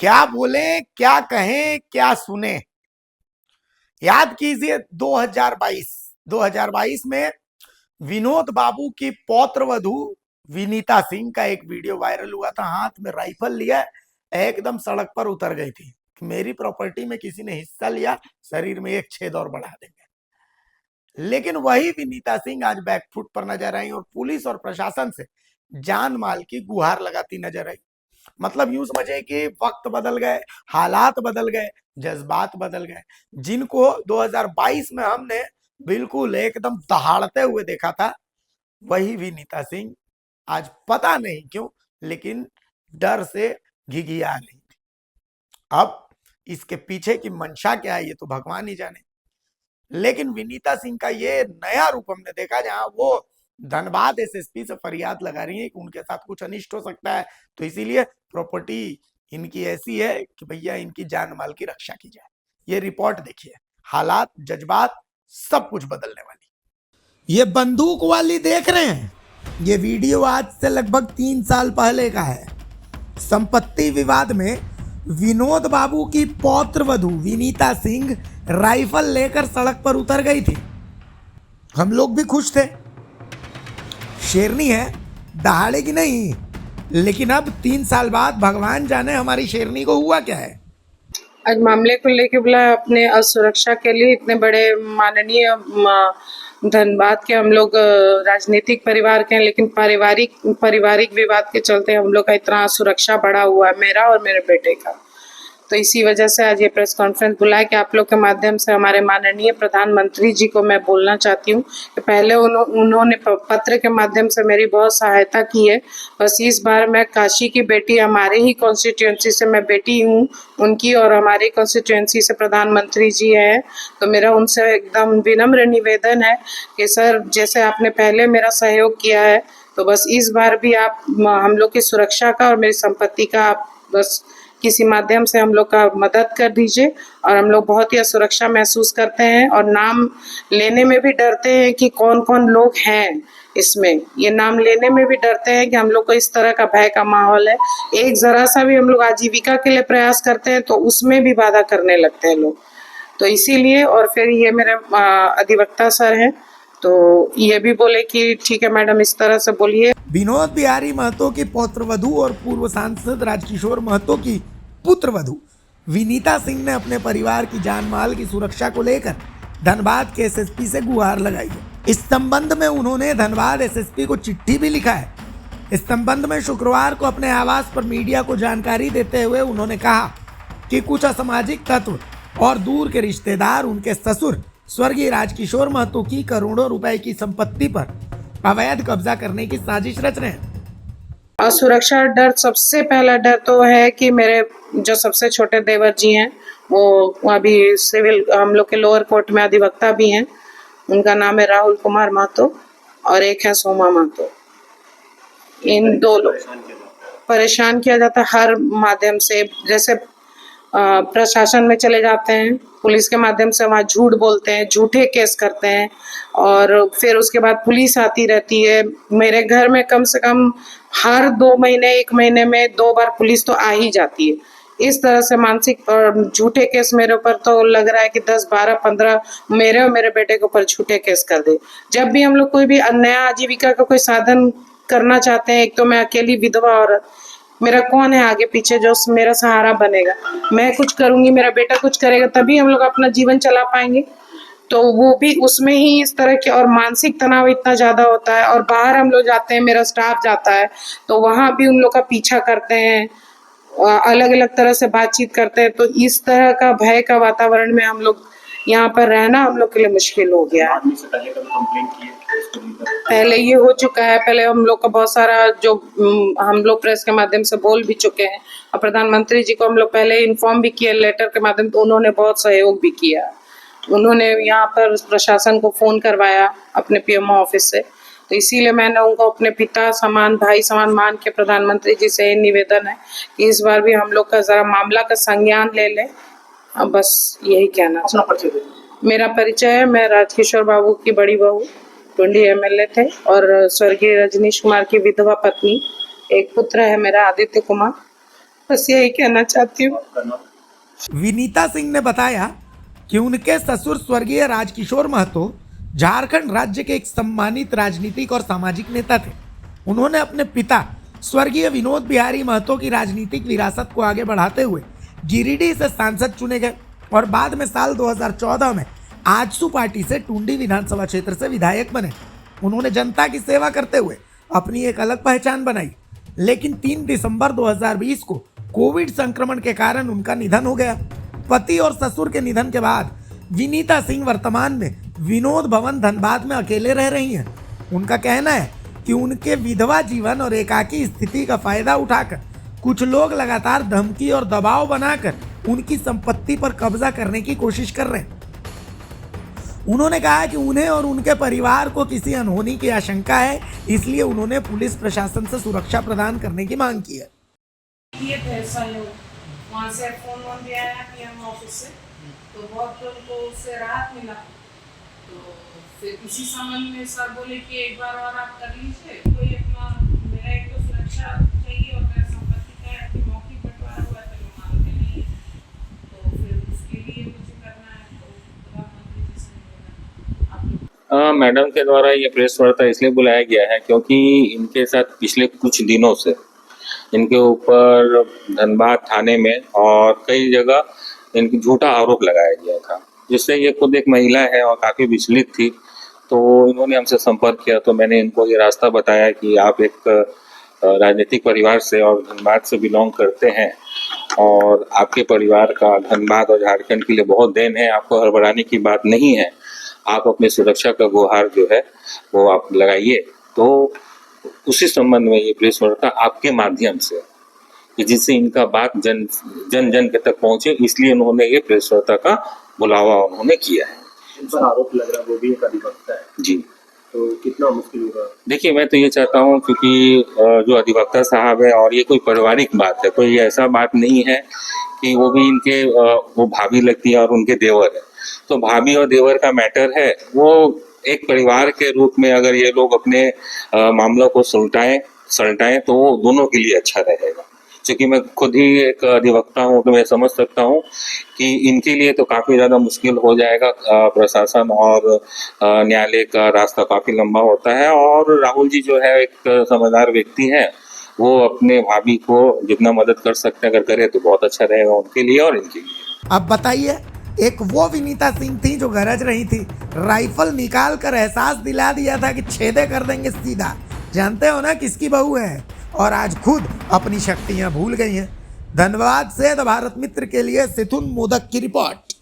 क्या बोले, क्या कहें, क्या सुने। याद कीजिए 2022 में विनोद बाबू की पौत्र वधू विनीता सिंह का एक वीडियो वायरल हुआ था। हाथ में राइफल लिया, एकदम सड़क पर उतर गई थी। मेरी प्रॉपर्टी में किसी ने हिस्सा लिया, शरीर में एक छेद और बढ़ा देंगे। लेकिन वही विनीता सिंह आज बैकफुट पर नजर आई और पुलिस और प्रशासन से जान माल की गुहार लगाती नजर आई। मतलब यूं समझे कि वक्त बदल गए, हालात बदल गए, जज्बात बदल गए। जिनको 2022 में हमने बिल्कुल एकदम दहाड़ते हुए देखा था, वही विनीता सिंह आज पता नहीं क्यों लेकिन डर से घिघिया रही थी। अब इसके पीछे की मंशा क्या है ये तो भगवान ही जाने। लेकिन विनीता सिंह का ये नया रूप हमने देखा जहां वो धनबाद एसएसपी से फरियाद लगा रही है कि उनके साथ कुछ अनिष्ट हो सकता है, तो इसीलिए प्रॉपर्टी इनकी ऐसी है कि भैया इनकी जान माल की रक्षा की जाए। ये रिपोर्ट देखिए, हालात, जज्बात सब कुछ बदलने वाली। ये बंदूक वाली देख रहे हैं, ये वीडियो आज से लगभग 3 साल पहले का है। संपत्ति विवाद में विनोद बाबू की पौत्र वधू विनीता सिंह राइफल लेकर सड़क पर उतर गई थी। हम लोग भी खुश थे, शेरनी है, दहाड़ेगी नहीं। लेकिन अब 3 साल बाद भगवान जाने हमारी शेरनी को हुआ क्या है। आज मामले को लेके बोला अपने असुरक्षा के लिए इतने बड़े माननीय धनबाद के हम लोग राजनीतिक परिवार के हैं, लेकिन पारिवारिक विवाद के चलते हम लोग का इतना सुरक्षा बढ़ा हुआ है, मेरा और मेरे बेटे का। तो इसी वजह से आज ये प्रेस कॉन्फ्रेंस बुलाया कि आप लोग के माध्यम से हमारे माननीय प्रधानमंत्री जी को मैं बोलना चाहती हूँ कि पहले उन्होंने पत्र के माध्यम से मेरी बहुत सहायता की है। बस इस बार मैं काशी की बेटी, हमारे ही कॉन्स्टिट्यूएंसी से मैं बेटी हूँ उनकी, और हमारी कॉन्स्टिट्यूएंसी से प्रधानमंत्री जी हैं, तो मेरा उनसे एकदम विनम्र निवेदन है कि सर जैसे आपने पहले मेरा सहयोग किया है, तो बस इस बार भी आप हम लोग की सुरक्षा का और मेरी संपत्ति का आप बस किसी माध्यम से हम लोग का मदद कर दीजिए। और हम लोग बहुत ही असुरक्षा महसूस करते हैं और नाम लेने में भी डरते हैं कि कौन कौन लोग हैं इसमें। ये नाम लेने में भी डरते हैं कि हम लोग को इस तरह का भय का माहौल है। एक जरा सा भी हम लोग आजीविका के लिए प्रयास करते हैं तो उसमें भी बाधा करने लगते हैं लोग। तो इसीलिए, और फिर ये मेरे अधिवक्ता सर हैं, तो ये भी बोले कि ठीक है मैडम इस तरह से बोलिए। विनोद बिहारी महतो की पौत्रवधू और पूर्व सांसद राजकिशोर महतो की पुत्रवधू विनीता सिंह ने अपने परिवार की जान माल की सुरक्षा को लेकर धनबाद के एसएसपी से गुहार लगाई है। इस संबंध में उन्होंने धनबाद एसएसपी को चिट्ठी भी लिखा है। इस संबंध में शुक्रवार को अपने आवास पर मीडिया को जानकारी देते हुए उन्होंने कहा कि कुछ असामाजिक तत्व और दूर के रिश्तेदार उनके ससुर स्वर्गीय राजकिशोर महतो की करोड़ों रुपए की संपत्ति पर अवैध कब्जा करने की साजिश रच रहे हैं। असुरक्षा डर, सबसे पहला डर तो है कि मेरे जो सबसे छोटे देवर जी हैं वो अभी सिविल हम लोग के लोअर कोर्ट में अधिवक्ता भी हैं। उनका नाम है राहुल कुमार महतो और एक है सोमा महतो। इन दो लोग परेशान किया जाता है हर माध्यम से। जैसे प्रशासन में चले जाते हैं, पुलिस के माध्यम से वहाँ झूठ बोलते हैं, झूठे केस करते हैं, और फिर उसके बाद पुलिस आती रहती है। मेरे घर में कम से कम हर 2 महीने 1 महीने में 2 बार पुलिस तो आ ही जाती है। इस तरह से मानसिक और झूठे केस मेरे ऊपर तो लग रहा है कि 10, 12, 15 मेरे और मेरे बेटे के ऊपर झूठे केस कर दे। जब भी हम लोग कोई भी नया आजीविका का कोई साधन करना चाहते हैं, एक तो मैं अकेली विधवा औरत, मेरा कौन है आगे पीछे जो मेरा सहारा बनेगा। मैं कुछ करूंगी, मेरा बेटा कुछ करेगा, तभी हम लोग अपना जीवन चला पाएंगे। तो वो भी उसमें ही इस तरह के, और मानसिक तनाव इतना ज्यादा होता है। और बाहर हम लोग जाते हैं, मेरा स्टाफ जाता है, तो वहां भी उन लोग का पीछा करते हैं, अलग अलग तरह से बातचीत करते हैं। तो इस तरह का भय का वातावरण में हम लोग यहाँ पर रहना हम लोग के लिए मुश्किल हो गया है। पहले ये हो चुका है, पहले हम लोग का बहुत सारा जो हम लोग प्रेस के माध्यम से बोल भी चुके हैं, और प्रधानमंत्री जी को हम लोग पहले इन्फॉर्म भी किया लेटर के माध्यम से, उन्होंने बहुत सहयोग भी किया। उन्होंने यहाँ पर प्रशासन को फोन करवाया अपने पीएमओ ऑफिस से। तो इसीलिए मैंने उनको अपने पिता समान, भाई समान मान के प्रधानमंत्री जी से निवेदन है कि इस बार भी हम लोग का जरा मामला का संज्ञान ले लें। अब बस यही कहना चाहिए। मेरा परिचय है, मैं राजकिशोर बाबू की बड़ी बहू, टुंडी एमएलए थे, और स्वर्गीय रजनीश कुमार की विधवा पत्नी। एक पुत्र है मेरा आदित्य कुमार। बस यही कहना चाहती हूँ। विनीता सिंह ने बताया कि उनके ससुर स्वर्गीय राजकिशोर महतो झारखंड राज्य के एक सम्मानित राजनीतिक और सामाजिक नेता थे। उन्होंने अपने पिता स्वर्गीय विनोद बिहारी महतो की राजनीतिक विरासत को आगे बढ़ाते हुए गिरिडीह से सांसद चुने गए और बाद में साल 2014 में आजसू पार्टी से टुंडी विधानसभा क्षेत्र से विधायक बने। उन्होंने जनता की सेवा करते हुए अपनी एक अलग पहचान बनाई, लेकिन 3 दिसंबर 2020 को कोविड संक्रमण के कारण उनका निधन हो गया। पति और ससुर के निधन के बाद विनीता सिंह वर्तमान में विनोद भवन धनबाद में अकेले रह रही हैं। उनका कहना है कि उनके विधवा जीवन और एकाकी स्थिति का फायदा उठाकर कुछ लोग लगातार धमकी और दबाव बनाकर उनकी संपत्ति पर कब्जा करने की कोशिश कर रहे हैं। उन्होंने कहा कि उन्हें और उनके परिवार को किसी अनहोनी की आशंका है, इसलिए उन्होंने पुलिस प्रशासन से सुरक्षा प्रदान करने की मांग की है। ये थे सहयोग, वहाँ से फोन वोन भी आया पीएम ऑफिस से, तो बहुत उनको उससे राहत मिला। तो फिर इसी संबंध में सर बोले कि एक बार और आप कर लीजिए, कोई अपना मेरा एक तो सुरक्षा चाहिए और मेरा संपत्ति का कि मौखिक बंटवारा हुआ तो लोग मानते नहीं है, तो फिर उसके लिए मुझे करना है। तो प्रधानमंत्री जी से बोला आप लोग मैडम के द्वारा ये प्रेस वार्ता इसलिए बुलाया गया है क्योंकि इनके साथ पिछले कुछ दिनों से इनके ऊपर धनबाद थाने में और कई जगह इनकी झूठा आरोप लगाया गया था, जिससे ये खुद एक महिला है और काफ़ी विचलित थी। तो इन्होंने हमसे संपर्क किया, तो मैंने इनको ये रास्ता बताया कि आप एक राजनीतिक परिवार से और धनबाद से बिलोंग करते हैं और आपके परिवार का धनबाद और झारखंड के लिए बहुत देन है, आपको हड़बड़ाने की बात नहीं है। आप अपनी सुरक्षा का गुहार जो है वो आप लगाइए। तो उसी संबंध में ये प्रेस वार्ता आपके माध्यम से कि जिससे इनका बात जन जन के तक पहुंचे, इसलिए उन्होंने ये प्रेस वार्ता का बुलावा उन्होंने किया है। इन पर आरोप लग रहा है वो भी एक अधिवक्ता है, जी, तो कितना मुश्किल होगा? देखिए, मैं तो ये चाहता हूँ क्योंकि जो अधिवक्ता साहब है और ये कोई पारिवारिक बात है, कोई ऐसा बात नहीं है कि वो भी इनके वो भाभी लगती है और उनके देवर है। तो भाभी और देवर का मैटर है, वो एक परिवार के रूप में अगर ये लोग अपने मामलों को सलटाएं तो वो दोनों के लिए अच्छा रहेगा। क्योंकि मैं खुद ही एक अधिवक्ता हूँ, तो मैं समझ सकता हूँ कि इनके लिए तो काफ़ी ज़्यादा मुश्किल हो जाएगा। प्रशासन और न्यायालय का रास्ता काफ़ी लंबा होता है और राहुल जी जो है एक समझदार व्यक्ति है, वो अपने भाभी को जितना मदद कर सकते हैं अगर करे तो बहुत अच्छा रहेगा उनके लिए और इनके लिए। अब बताइए, एक वो विनीता सिंह थी जो गरज रही थी, राइफल निकाल कर एहसास दिला दिया था कि छेदे कर देंगे सीधा। जानते हो ना किसकी बहू है, और आज खुद अपनी शक्तियां भूल गई हैं। धन्यवाद से द भारत मित्र के लिए सिथुन मोदक की रिपोर्ट।